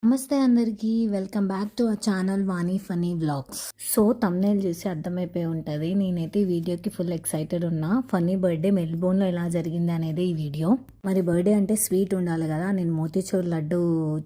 నమస్తే అందరికీ, welcome back to our channel Vani Phani vlogs. So thumbnail చూసి అర్థమైపోయి ఉంటుంది, నేనైతే ఈ వీడియోకి ఫుల్ ఎక్సైటెడ్ ఉన్నా. ఫనీ బర్త్డే మెల్బోర్న్లో ఎలా జరిగింది అనేది ఈ వీడియో. మరి బర్త్డే అంటే స్వీట్ ఉండాలి కదా, నేను మోతీచూర్ లడ్డు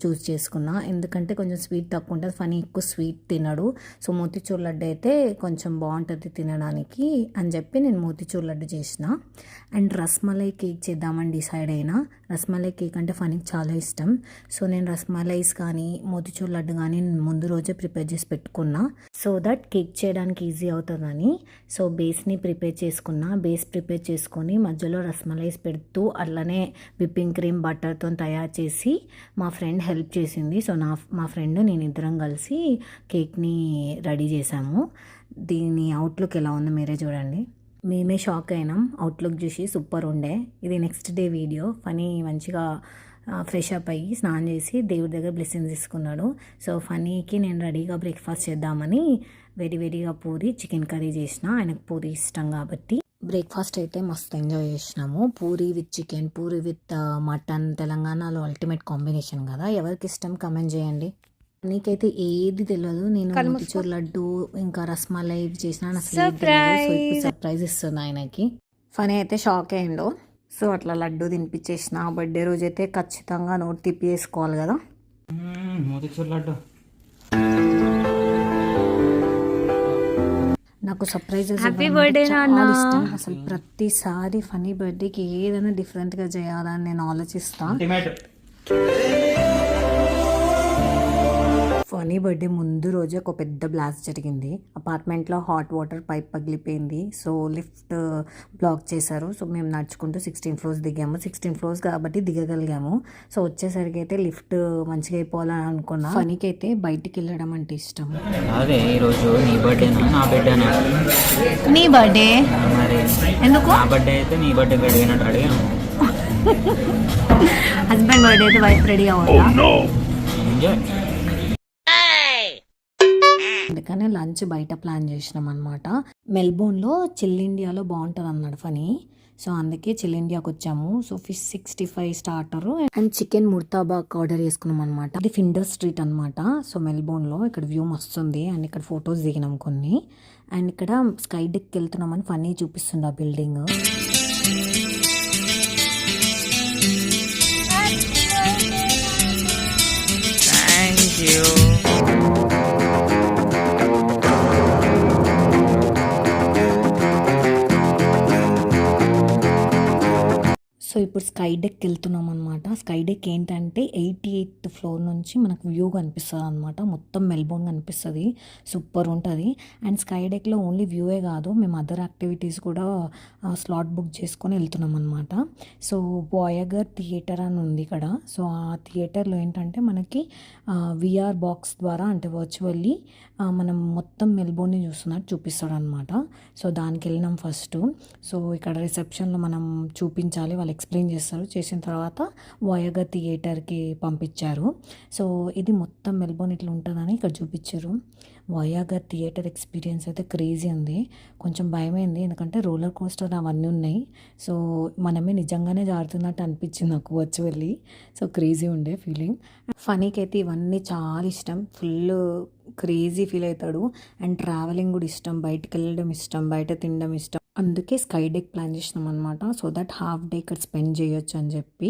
చూస్ చేసుకున్నా. ఎందుకంటే కొంచెం స్వీట్ తక్కువ ఉంటుంది, ఫనీ ఎక్కువ స్వీట్ తినడు. సో మోతీచూర్ లడ్డు అయితే కొంచెం బాగుంటుంది తినడానికి అని చెప్పి నేను మోతీచూర్ లడ్డు చేసిన. అండ్ రస్మలై కేక్ చేద్దామని డిసైడ్ అయినా. రస్మలై కేక్ అంటే ఫనీకి చాలా ఇష్టం. సో నేను రస్మలైస్ కానీ మోతీచూర్ లడ్డు కానీ ముందు రోజే ప్రిపేర్ చేసి పెట్టుకున్నా, సో దట్ కేక్ చేయడానికి ఈజీ అవుతుందని. సో బేస్ని ప్రిపేర్ చేసుకున్నా. బేస్ ప్రిపేర్ చేసుకొని మధ్యలో రస్మలైస్ పెడుతూ అట్లనే విప్పింగ్ క్రీమ్ బటర్తో తయారు చేసి మా ఫ్రెండ్ హెల్ప్ చేసింది. సో మా ఫ్రెండ్ నేను ఇద్దరం కలిసి కేక్ని రెడీ చేసాము. దీని అవుట్లుక్ ఎలా ఉందో మీరే చూడండి. మేమే షాక్ అయినాం, అవుట్లుక్ చూసి సూపర్ ఉండే. ఇది నెక్స్ట్ డే వీడియో. ఫనీ మంచిగా ఫ్రెష్ అప్ అయ్యి స్నానం చేసి దేవుడి దగ్గర బ్లెస్సింగ్స్ తీసుకున్నాడు. సో ఫనీకి నేను రెడీగా బ్రేక్ఫాస్ట్ చేద్దామని వేడిగా పూరి చికెన్ కర్రీ చేసిన. ఆయనకు పూరి ఇష్టం కాబట్టి బ్రేక్ఫాస్ట్ అయితే మస్తు ఎంజాయ్ చేసినాము. Puri with chicken, puri with mutton తెలంగాణలో అల్టిమేట్ కాంబినేషన్ కదా. ఎవరికి ఇష్టం కమెంట్ చేయండి. నీకైతే ఏది తెలియదు, నేను మోతీచూర్ లడ్డు ఇంకా రస్మలై చేసిన సర్ప్రైజ్ ఇస్తుంది ఆయనకి. ఫనీ అయితే షాక్ అయిండు. సో అట్లా లడ్డు తినిపించేసిన. బర్త్డే రోజు అయితే ఖచ్చితంగా నోట్ తిప్పి వేసుకోవాలి కదా మోతీచూర్ లడ్డు. నాకు సర్ప్రైజెస్ చాలా ఇష్టం. అసలు ప్రతిసారి ఫనీ బర్త్డేకి ఏదైనా డిఫరెంట్గా చేయాలని నేను ఆలోచిస్తాను. ఫనీ బర్త్డే ముందు రోజే ఒక పెద్ద బ్లాస్ట్ జరిగింది. అపార్ట్మెంట్లో హాట్ వాటర్ పైప్ పగిలిపోయింది. సో లిఫ్ట్ బ్లాక్ చేశారు. సో మేము నడుచుకుంటూ 16 floors దిగాము. 16 floors కాబట్టి దిగగలిగాము. సో వచ్చేసరికి అయితే లిఫ్ట్ మంచిగా అయిపోవాలని అనుకున్నా. ఫనీకి అయితే బయటికి వెళ్ళడం అంటే ఇష్టం. అదే ఈరోజు నీ బర్త్డేనా నా బర్త్డేనా? నీ బర్త్డే మరి ఎందుకు? నా బర్త్డే అయితే నీ బర్త్డే అడిగినట్టు అడిగాను. హస్బెండ్ బర్త్డే అయితే వైఫ్ రెడీ అవ్వాలా? ఎంజాయ్. అందుకనే లంచ్ బయట ప్లాన్ చేసినాం అనమాట. మెల్బోర్న్లో చిల్ ఇండియాలో బాగుంటుంది అన్నాడు ఫనీ. సో అందుకే చిల్ ఇండియాకి వచ్చాము. So fish 65 starter and chicken murtabak order చేసుకున్నాం అనమాట. ఇది ఫిండర్ స్ట్రీట్ అనమాట. సో మెల్బోర్న్లో ఇక్కడ వ్యూ మస్తుంది. అండ్ ఇక్కడ ఫొటోస్ దిగినాం కొన్ని. అండ్ ఇక్కడ స్కై డెక్ వెళ్తున్నామని ఫనీ చూపిస్తుంది ఆ బిల్డింగ్. Thank you. సో ఇప్పుడు స్కై డెక్ వెళ్తున్నాం అనమాట. స్కై డెక్ ఏంటంటే 88th floor నుంచి మనకు వ్యూ కనిపిస్తుంది అనమాట. మొత్తం మెల్బోర్న్ కనిపిస్తుంది. సూపర్ ఉంటుంది. అండ్ స్కై డెక్లో ఓన్లీ వ్యూవే కాదు, మేము అదర్ యాక్టివిటీస్ కూడా స్లాట్ బుక్ చేసుకొని వెళ్తున్నాం అనమాట. సో వాయగర్ థియేటర్ అని ఉంది ఇక్కడ. సో ఆ థియేటర్లో ఏంటంటే మనకి విఆర్ బాక్స్ ద్వారా అంటే వర్చువల్లీ మనం మొత్తం మెల్బోర్న్ని చూస్తున్నట్టు చూపిస్తాడు అనమాట. సో దానికి వెళ్ళినాం ఫస్ట్. సో ఇక్కడ రిసెప్షన్లో మనం చూపించాలి, వాళ్ళు ఎక్స్ప్లెయిన్ చేస్తారు. చేసిన తర్వాత వాయగర్ థియేటర్కి పంపించారు. సో ఇది మొత్తం మెల్బోర్న్ ఇట్లా ఉంటుందని ఇక్కడ చూపించారు. వాయగర్ థియేటర్ ఎక్స్పీరియన్స్ అయితే క్రేజీ ఉంది. కొంచెం భయమైంది, ఎందుకంటే రోలర్ కోస్టర్ అవన్నీ ఉన్నాయి. సో మనమే నిజంగానే జారుతున్నట్టు అనిపించింది నాకు వర్చువల్లీ. సో క్రేజీ ఉండే ఫీలింగ్. ఫనీకి అయితే ఇవన్నీ చాలా ఇష్టం, ఫుల్ క్రేజీ ఫీల్ అవుతాడు. అండ్ ట్రావెలింగ్ కూడా ఇష్టం, బయటకు వెళ్ళడం ఇష్టం, బయట తినడం ఇష్టం. అందుకే స్కై డెక్ ప్లాన్ చేసినాం అనమాట. సో దట్ హాఫ్ డే ఇక్కడ స్పెండ్ చేయొచ్చు అని చెప్పి.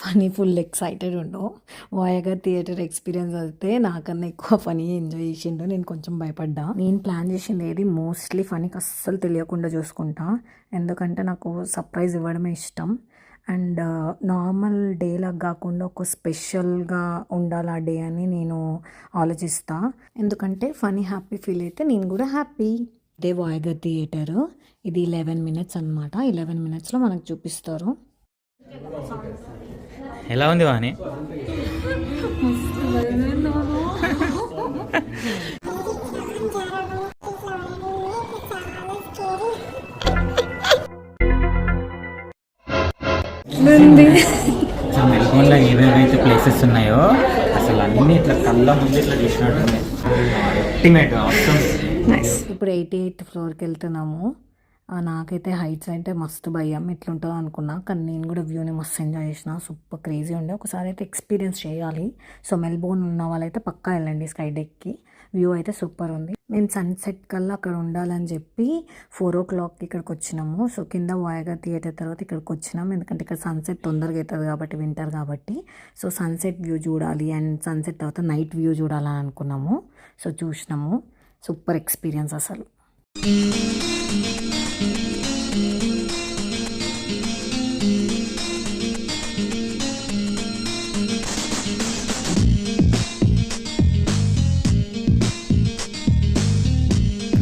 ఫనీ ఫుల్ ఎక్సైటెడ్ ఉండు. వాయగర్ థియేటర్ ఎక్స్పీరియన్స్ అయితే నాకన్నా ఎక్కువ ఫనీ ఎంజాయ్ చేసిండు. నేను కొంచెం భయపడ్డా. నేను ప్లాన్ చేసింది ఏది మోస్ట్లీ ఫనీకి అస్సలు తెలియకుండా చూసుకుంటా, ఎందుకంటే నాకు సర్ప్రైజ్ ఇవ్వడమే ఇష్టం. అండ్ నార్మల్ డేలాగా కాకుండా ఒక స్పెషల్గా ఉండాలి ఆ డే అని నేను ఆలోచిస్తా. ఎందుకంటే ఫనీ హ్యాపీ ఫీల్ అయితే నేను కూడా హ్యాపీ. ఇదే వాయగర్ థియేటర్. ఇది 11 minutes అనమాట. 11 minutesలో మనకు చూపిస్తారు. ఎలా ఉంది వాణి? మెల్బోర్న్లో ఏమేమైతే ప్లేసెస్ ఉన్నాయో అసలు అన్ని ఇట్లా కళ్ళ ముందు ఇట్లా చేసినట్టు అల్టిమేట్. ఇప్పుడు 88th floorకి వెళ్తున్నాము. నాకైతే హైట్స్ అంటే మస్తు భయం, ఎట్లుంటుందో అనుకున్నా, కానీ నేను కూడా వ్యూని మస్తు ఎంజాయ్ చేసిన. సూపర్ క్రేజీ ఉండే. ఒకసారి అయితే ఎక్స్పీరియన్స్ చేయాలి. సో మెల్బోర్న్ ఉన్న వాళ్ళైతే పక్కా వెళ్ళండి స్కై డెక్కి. వ్యూ అయితే సూపర్ ఉంది. మేము సన్సెట్ కల్లా అక్కడ ఉండాలని చెప్పి 4 o'clock ఇక్కడికి వచ్చినాము. సో కింద వాయగా థియేటర్ తర్వాత ఇక్కడికి వచ్చినాము, ఎందుకంటే ఇక్కడ సన్సెట్ తొందరగా అవుతుంది కాబట్టి, వింటర్ కాబట్టి. సో సన్సెట్ వ్యూ చూడాలి అండ్ సన్సెట్ తర్వాత నైట్ వ్యూ చూడాలని అనుకున్నాము. సో చూసినాము. సూపర్ ఎక్స్పీరియన్స్ అసలు.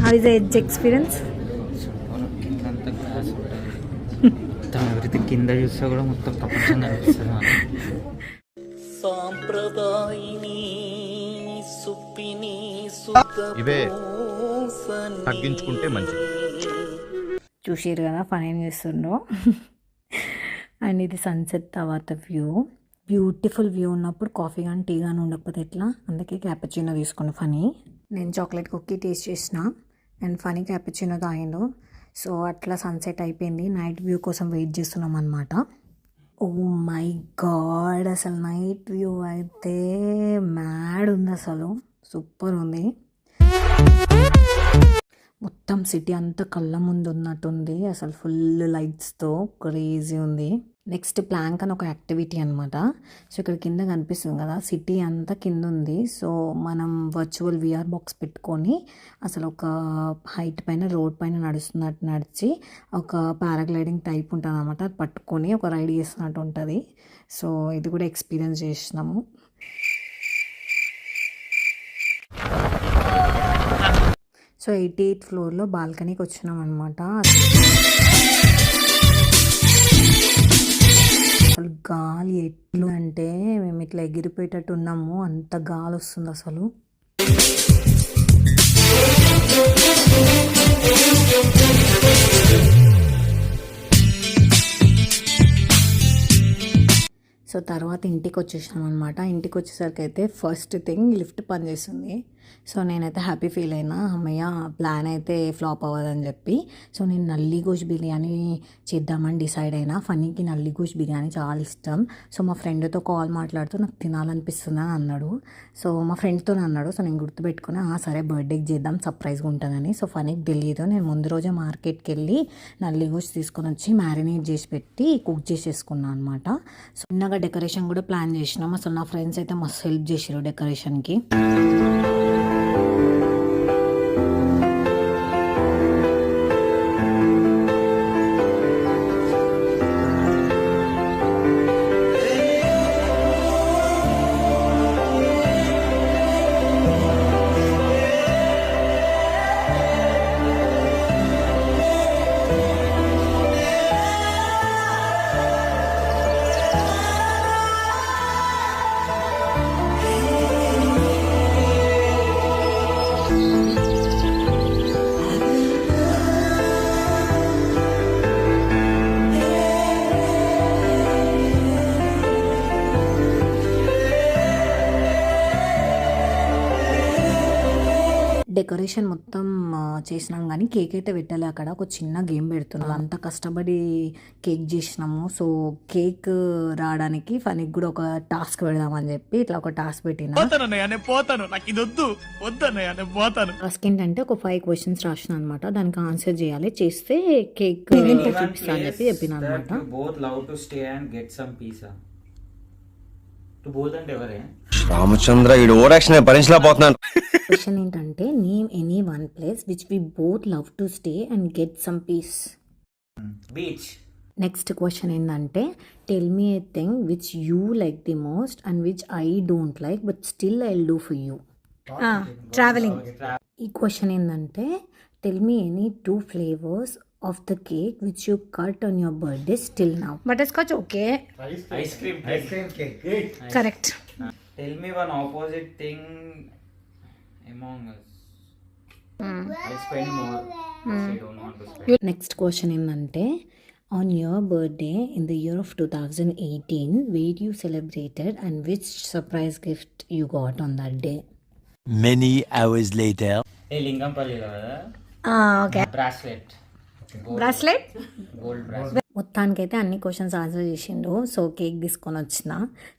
How is the edge experience? కింద అంతా గ్లాస్ ఉంటుంది. మొత్తం ఎవరైతే కింద చూస్తే కూడా మొత్తం ప్రపంచం కనిపిస్తుంది మనకి. ఇవే తగ్గించుకుంటే మంచిది. చూసారు కదా ఫన్ ఏం చేస్తుండో. అండ్ ఇది సన్సెట్ తర్వాత వ్యూ. బ్యూటిఫుల్ వ్యూ ఉన్నప్పుడు కాఫీ కానీ టీ కానీ ఉండకపోతే ఎట్లా, అందుకే క్యాపచినో తీసుకుని ఫనీ. నేను చాక్లెట్ కుక్కీ టేస్ట్ చేసిన అండ్ ఫనీ క్యాపచినో తాగిండు. సో అట్లా సన్సెట్ అయిపోయింది. నైట్ వ్యూ కోసం వెయిట్ చేస్తున్నాం అనమాట. ఓ మై గాడ్, అసలు నైట్ వ్యూ అయితే మ్యాడ్ ఉంది, అసలు సూపర్ ఉంది. మొత్తం సిటీ అంతా కళ్ళ ముందు ఉన్నట్టుంది, అసలు ఫుల్ లైట్స్తో క్రేజీ ఉంది. నెక్స్ట్ ప్లాంక్ అని ఒక యాక్టివిటీ అనమాట. సో ఇక్కడ కింద కనిపిస్తుంది కదా, సిటీ అంతా కింద ఉంది. సో మనం వర్చువల్ విఆర్ బాక్స్ పెట్టుకొని అసలు ఒక హైట్ పైన రోడ్ పైన నడుస్తున్నట్టు నడిచి ఒక పారాగ్లైడింగ్ టైప్ ఉంటుంది అనమాట, అది పట్టుకొని ఒక రైడ్ చేస్తున్నట్టు ఉంటుంది. సో ఇది కూడా ఎక్స్పీరియన్స్ చేసినాము. సో 88th floorలో బాల్కనీకి వచ్చినాం అనమాట. అసలు గాలి ఎట్లు అంటే మేము ఇట్లా ఎగిరిపోయేటట్టు ఉన్నాము, అంత గాలి వస్తుంది అసలు. సో తర్వాత ఇంటికి వచ్చేసాం అనమాట. ఇంటికి వచ్చేసరికి అయితే ఫస్ట్ థింగ్ లిఫ్ట్ పనిచేస్తుంది. సో నేనైతే హ్యాపీ ఫీల్ అయినా, అమ్మయ్య ప్లాన్ అయితే ఫ్లాప్ అవ్వదని చెప్పి. సో నేను నల్లి గోష్ బిర్యానీ చేద్దామని డిసైడ్ అయినా. ఫనీకి నల్లి గోష్ బిర్యానీ చాలా ఇష్టం. సో మా ఫ్రెండ్తో కాల్ మాట్లాడుతూ నాకు తినాలనిపిస్తుంది అని అన్నాడు. సో మా ఫ్రెండ్తో అన్నాడు. సో నేను గుర్తుపెట్టుకుని సరే బర్త్డేకి చేద్దాం, సర్ప్రైజ్గా ఉంటుందని. సో ఫనీకి తెలియదు, నేను ముందు రోజే మార్కెట్కి వెళ్ళి నల్లి గోష్ తీసుకొని వచ్చి మ్యారినేట్ చేసి పెట్టి కుక్ చేసేసుకున్నాను అనమాట. సో చిన్నగా డెకరేషన్ కూడా ప్లాన్ చేసినాం. అసలు నా ఫ్రెండ్స్ అయితే మస్తు హెల్ప్ చేసారు డెకరేషన్కి. డెకరేషన్ మొత్తం చేసినాం కానీ కేక్ అయితే పెట్టాలి. అక్కడ ఒక చిన్న గేమ్ పెడుతున్నాం, అంతా కష్టపడి కేక్ చేసినాము. సో కేక్ రావడానికి ఫనీకి కూడా ఒక టాస్క్ పెడదామని చెప్పి ఇట్లా ఒక టాస్క్ పెట్టిన. టాస్క్ ఏంటంటే ఒక 5 questions రాసిన అనమాట, దానికి ఆన్సర్ చేయాలి, చేస్తే కేక్ చూపిస్తా అని చెప్పి చెప్పిన అనమాట. Both love to stay and get some peace. To both అంటే ఎవరే? రామచంద్ర ఈ ఓవరాక్షన్ భరించలేకపోతున్నాను. క్వశ్చన్ ఏంటంటే name any one place which we both love to stay and get some peace. Beach. Next question ఏంటంటే tell me a thing which you like the most and which I don't like but still I will do for you. Travelling. ఈ question ఏంటంటే tell me any 2 flavors of the cake which you cut on your birthday still now. Butterscotch, okay. Ice cream cake. Correct. Tell me one opposite thing among us. I spend more. I don't want to spend. Next question ఏంటంటే on your birthday in the year of 2018 where you celebrated and which surprise gift you got on that day. Many hours later. Hey, లింగంపల్లిలో కదా Okay. Bracelet. Bracelet gold bracelet. మొత్తానికైతే అన్ని questions answer చేసిండు. So cake తీసుకొని వచ్చిన.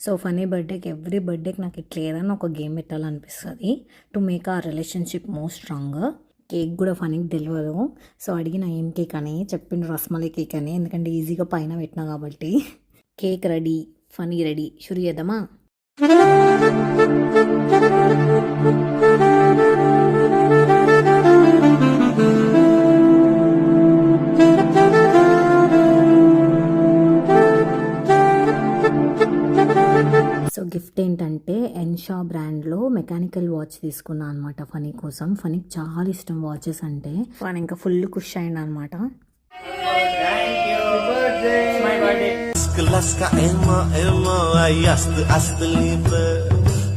So funny బర్త్డేకి every బర్త్డేకి నాకు ఇట్లా ఏదైనా ఒక గేమ్ పెట్టాలనిపిస్తుంది టు మేక్ ఆ రిలేషన్షిప్ మోర్ స్ట్రాంగ్. కేక్ కూడా ఫనీకి తెలియదు. సో అడిగిన ఏం కేక్ అని చెప్పిండు రస్మలై కేక్ అని, ఎందుకంటే ఈజీగా పైన పెట్టినా కాబట్టి. కేక్ రెడీ, ఫనీ రెడీ, షురు చేద్దామా? సో గిఫ్ట్ ఏంటంటే ఎన్షా బ్రాండ్లో మెకానికల్ వాచ్ తీసుకున్నా అనమాట ఫనీ కోసం. ఫనీకి చాలా ఇష్టం వాచెస్ అంటే. ఫన్ ఇంకా ఫుల్ ఖుష్ అయింది అనమాట. Thank you. It's my birthday. Laska emo emo ayast aslibe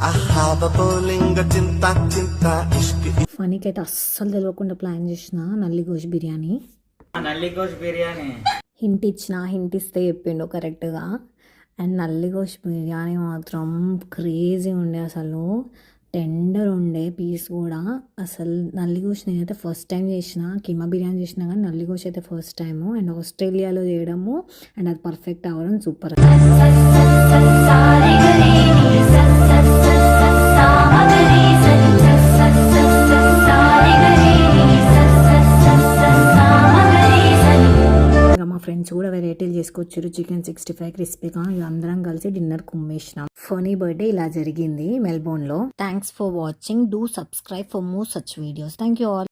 ahaba bolinga cinta cinta ishki. ఫనీకి అయితే అస్సలు తెలియకుండా ప్లాన్ చేసిన నల్లి గోష్ బిర్యానీ. నల్లి గోష్ బిర్యానీ హింట్ ఇస్తే చెప్పిండు కరెక్ట్గా. అండ్ నల్లి గోష్ బిర్యానీ మాత్రం క్రేజీ ఉండే, అసలు టెండర్ ఉండే పీస్ కూడా. అసలు నల్లి గోష్ నేనైతే ఫస్ట్ టైం చేసిన, కీమా బిర్యానీ చేసిన కానీ నల్లి గోష్ అయితే ఫస్ట్ టైము. అండ్ ఆస్ట్రేలియాలో చేయడము అండ్ అది పర్ఫెక్ట్ అవ్వడం సూపర్. మా ఫ్రెండ్స్ కూడా వెరైటీలు చేసుకొచ్చారు. చికెన్ 65 క్రిస్పీగా. ఇక అందరం కలిసి డిన్నర్ కుమ్మేసినాం. ఫనీ బర్త్డే ఇలా జరిగింది మెల్బోర్న్లో. Thanks for watching. Do subscribe for more such videos. Thank you all.